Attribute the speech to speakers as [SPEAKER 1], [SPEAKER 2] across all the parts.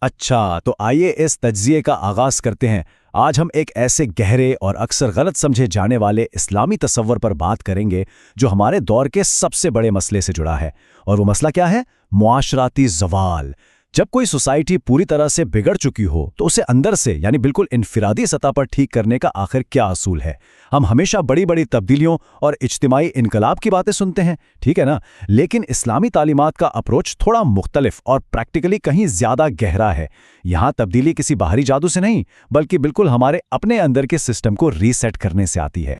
[SPEAKER 1] اچھا، تو آئیے اس تجزیے کا آغاز کرتے ہیں۔ آج ہم ایک ایسے گہرے اور اکثر غلط سمجھے جانے والے اسلامی تصور پر بات کریں گے جو ہمارے دور کے سب سے بڑے مسئلے سے جڑا ہے۔ اور وہ مسئلہ کیا ہے؟ معاشراتی زوال۔ جب کوئی سوسائٹی پوری طرح سے بگڑ چکی ہو تو اسے اندر سے یعنی بالکل انفرادی سطح پر ٹھیک کرنے کا آخر کیا اصول ہے؟ ہم ہمیشہ بڑی بڑی تبدیلیوں اور اجتماعی انقلاب کی باتیں سنتے ہیں، ٹھیک ہے نا؟ لیکن اسلامی تعلیمات کا اپروچ تھوڑا مختلف اور پریکٹیکلی کہیں زیادہ گہرا ہے۔ یہاں تبدیلی کسی باہری جادو سے نہیں، بلکہ بالکل ہمارے اپنے اندر کے سسٹم کو ریسیٹ کرنے سے آتی ہے۔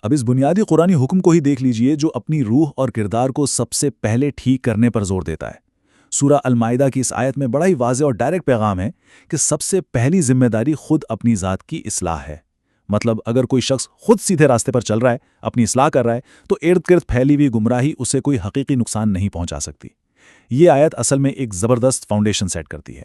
[SPEAKER 2] اب اس بنیادی قرآنی حکم کو ہی دیکھ لیجئے جو اپنی روح اور کردار کو سب سے پہلے ٹھیک کرنے پر زور دیتا ہے۔ سورہ المائدہ کی اس آیت میں بڑا ہی واضح اور ڈائریکٹ پیغام ہے کہ سب سے پہلی ذمہ داری خود اپنی ذات کی اصلاح ہے۔ مطلب اگر کوئی شخص خود سیدھے راستے پر چل رہا ہے، اپنی اصلاح کر رہا ہے، تو ارد گرد پھیلی ہوئی گمراہی اسے کوئی حقیقی نقصان نہیں پہنچا سکتی۔ یہ آیت اصل میں ایک زبردست فاؤنڈیشن سیٹ کرتی ہے۔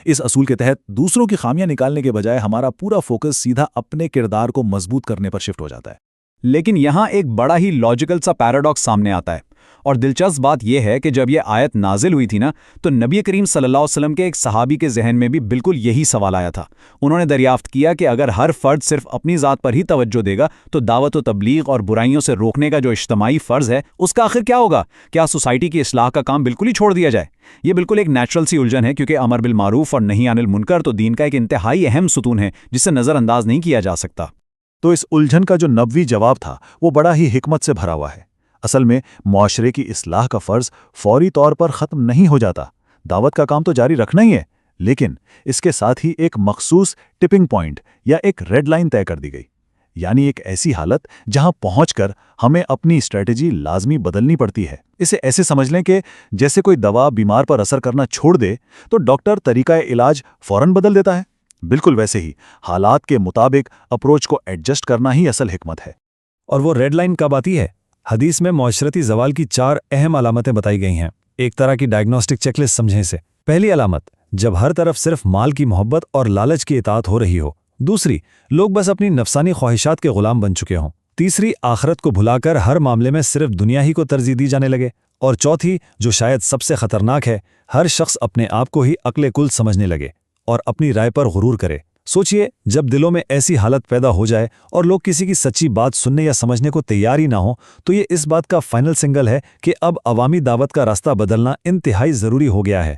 [SPEAKER 2] اس اصول کے تحت دوسروں کی خامیاں نکالنے کے بجائے ہمارا پورا فوکس سیدھا اپنے کردار کو مضبوط کرنے پر شفٹ ہو جاتا ہے۔
[SPEAKER 3] لیکن یہاں ایک بڑا ہی لاجیکل سا پیراڈاکس سامنے آتا ہے، اور دلچسپ بات یہ ہے کہ جب یہ آیت نازل ہوئی تھی نا، تو نبی کریم صلی اللہ علیہ وسلم کے ایک صحابی کے ذہن میں بھی بالکل یہی سوال آیا تھا۔ انہوں نے دریافت کیا کہ اگر ہر فرد صرف اپنی ذات پر ہی توجہ دے گا تو دعوت و تبلیغ اور برائیوں سے روکنے کا جو اجتماعی فرض ہے اس کا آخر کیا ہوگا؟ کیا سوسائٹی کی اصلاح کا کام بالکل ہی چھوڑ دیا جائے؟ یہ بالکل ایک نیچرل سی الجھن ہے، کیونکہ امر بالمعروف اور نہی عن المنکر تو دین کا ایک انتہائی اہم ستون ہے جسے نظر انداز نہیں کیا جا سکتا۔
[SPEAKER 2] تو اس الجھن کا جو نبوی جواب تھا وہ بڑا ہی حکمت سے بھرا ہوا ہے۔ اصل میں معاشرے کی اصلاح کا فرض فوری طور پر ختم نہیں ہو جاتا، دعوت کا کام تو جاری رکھنا ہی ہے، لیکن اس کے ساتھ ہی ایک مخصوص ٹپنگ پوائنٹ یا ایک ریڈ لائن طے کر دی گئی، یعنی ایک ایسی حالت جہاں پہنچ کر ہمیں اپنی اسٹریٹجی لازمی بدلنی پڑتی ہے۔ اسے ایسے سمجھ لیں کہ جیسے کوئی دوا بیمار پر اثر کرنا چھوڑ دے تو ڈاکٹر طریقہ علاج فوراً بدل دیتا ہے، بالکل ویسے ہی حالات کے مطابق اپروچ کو ایڈجسٹ کرنا ہی اصل حکمت ہے۔
[SPEAKER 4] اور وہ ریڈ لائن کب آتی ہے؟ حدیث میں معاشرتی زوال کی 4 اہم علامتیں بتائی گئی ہیں۔ ایک طرح کی ڈائگنوسٹک چیک لسٹ سمجھیں اسے۔ پہلی علامت، جب ہر طرف صرف مال کی محبت اور لالچ کی اطاعت ہو رہی ہو۔ دوسری، لوگ بس اپنی نفسانی خواہشات کے غلام بن چکے ہوں۔ تیسری، آخرت کو بھلا کر ہر معاملے میں صرف دنیا ہی کو ترجیح دی جانے لگے۔ اور چوتھی، جو شاید سب سے خطرناک ہے، ہر شخص اپنے آپ کو ہی عقل کل سمجھنے لگے اور اپنی رائے پر غرور کرے۔ سوچئے، جب دلوں میں ایسی حالت پیدا ہو جائے اور لوگ کسی کی سچی بات سننے یا سمجھنے کو تیار ہی نہ ہوں، تو یہ اس بات کا فائنل سنگل ہے کہ اب عوامی دعوت کا راستہ بدلنا انتہائی ضروری ہو گیا ہے۔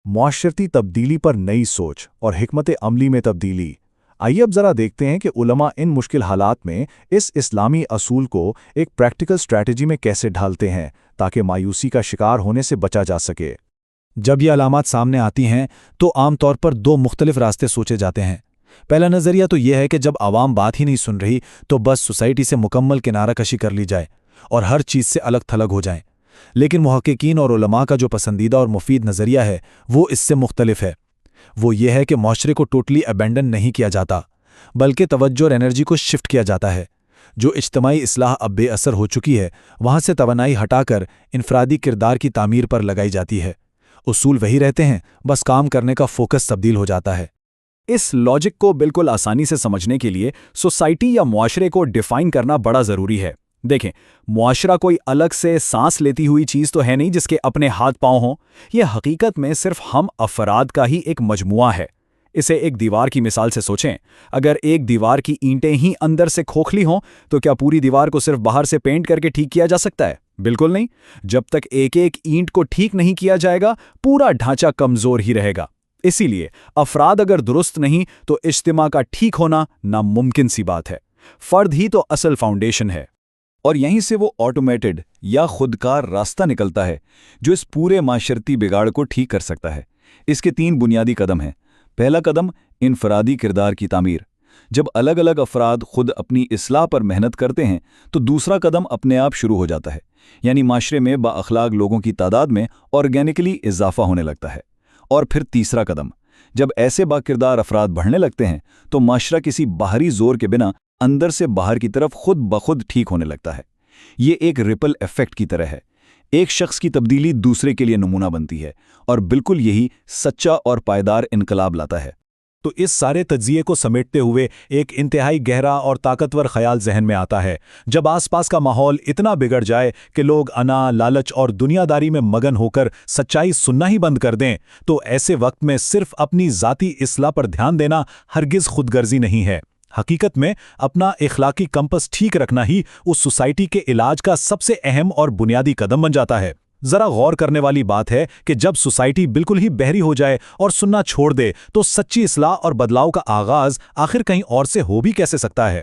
[SPEAKER 2] معاشرتی تبدیلی پر نئی سوچ اور حکمت عملی میں تبدیلی۔ آئیے اب ذرا دیکھتے ہیں کہ علماء ان مشکل حالات میں اس اسلامی اصول کو ایک پریکٹیکل اسٹریٹجی میں کیسے ڈھالتے ہیں تاکہ مایوسی کا شکار ہونے سے بچا جا سکے۔
[SPEAKER 4] جب یہ علامات سامنے آتی ہیں تو عام طور پر 2 مختلف راستے سوچے جاتے ہیں۔ پہلا نظریہ تو یہ ہے کہ جب عوام بات ہی نہیں سن رہی تو بس سوسائٹی سے مکمل کنارہ کشی کر لی جائے اور ہر چیز سے الگ تھلگ ہو جائیں۔ لیکن محققین اور علماء کا جو پسندیدہ اور مفید نظریہ ہے وہ اس سے مختلف ہے۔ وہ یہ ہے کہ معاشرے کو ٹوٹلی ابینڈن نہیں کیا جاتا، بلکہ توجہ اور انرجی کو شفٹ کیا جاتا ہے۔ جو اجتماعی اصلاح اب بے اثر ہو چکی ہے وہاں سے توانائی ہٹا کر انفرادی کردار کی تعمیر پر لگائی جاتی ہے۔ اصول وہی رہتے ہیں، بس کام کرنے کا فوکس تبدیل ہو جاتا ہے۔
[SPEAKER 3] اس لاجک کو بالکل آسانی سے سمجھنے کے لیے سوسائٹی یا معاشرے کو ڈیفائن کرنا بڑا ضروری ہے۔ دیکھیں، معاشرہ کوئی الگ سے سانس لیتی ہوئی چیز تو ہے نہیں جس کے اپنے ہاتھ پاؤں ہوں۔ یہ حقیقت میں صرف ہم افراد کا ہی ایک مجموعہ ہے۔ اسے ایک دیوار کی مثال سے سوچیں۔ اگر ایک دیوار کی اینٹیں ہی اندر سے کھوکھلی ہوں تو کیا پوری دیوار کو صرف باہر سے پینٹ کر کے ٹھیک کیا جا سکتا ہے؟ بالکل نہیں۔ جب تک ایک ایک اینٹ کو ٹھیک نہیں کیا جائے گا پورا ڈھانچہ کمزور ہی رہے گا۔ اسی لیے افراد اگر درست نہیں تو اجتماع کا ٹھیک ہونا ناممکن سی بات ہے۔ فرد ہی تو اصل فاؤنڈیشن ہے،
[SPEAKER 5] اور یہیں سے وہ آٹومیٹڈ یا خودکار راستہ نکلتا ہے جو اس پورے معاشرتی بگاڑ کو ٹھیک کر سکتا ہے۔ اس کے 3 بنیادی قدم ہیں۔ پہلا قدم، انفرادی کردار کی تعمیر۔ جب الگ الگ افراد خود اپنی اصلاح پر محنت کرتے ہیں تو دوسرا قدم اپنے آپ شروع ہو جاتا ہے، یعنی معاشرے میں با اخلاق لوگوں کی تعداد میں آرگینکلی اضافہ ہونے لگتا ہے۔ اور پھر تیسرا قدم، جب ایسے با کردار افراد بڑھنے لگتے ہیں تو معاشرہ کسی باہری زور کے بنا اندر سے باہر کی طرف خود بخود ٹھیک ہونے لگتا ہے۔ یہ ایک ریپل ایفیکٹ کی طرح ہے۔ ایک شخص کی تبدیلی دوسرے کے لیے نمونہ بنتی ہے، اور بالکل یہی سچا اور پائیدار انقلاب لاتا ہے۔
[SPEAKER 3] تو اس سارے تجزیے کو سمیٹتے ہوئے ایک انتہائی گہرا اور طاقتور خیال ذہن میں آتا ہے۔ جب آس پاس کا ماحول اتنا بگڑ جائے کہ لوگ انا، لالچ اور دنیا داری میں مگن ہو کر سچائی سننا ہی بند کر دیں، تو ایسے وقت میں صرف اپنی ذاتی اصلاح پر دھیان دینا ہرگز خود غرضی نہیں ہے۔ حقیقت میں اپنا اخلاقی کمپس ٹھیک رکھنا ہی اس سوسائٹی کے علاج کا سب سے اہم اور بنیادی قدم بن جاتا ہے۔ ذرا غور کرنے والی بات ہے کہ جب سوسائٹی بالکل ہی بہری ہو جائے اور سننا چھوڑ دے تو سچی اصلاح اور بدلاؤ کا آغاز آخر کہیں اور سے ہو بھی کیسے سکتا ہے؟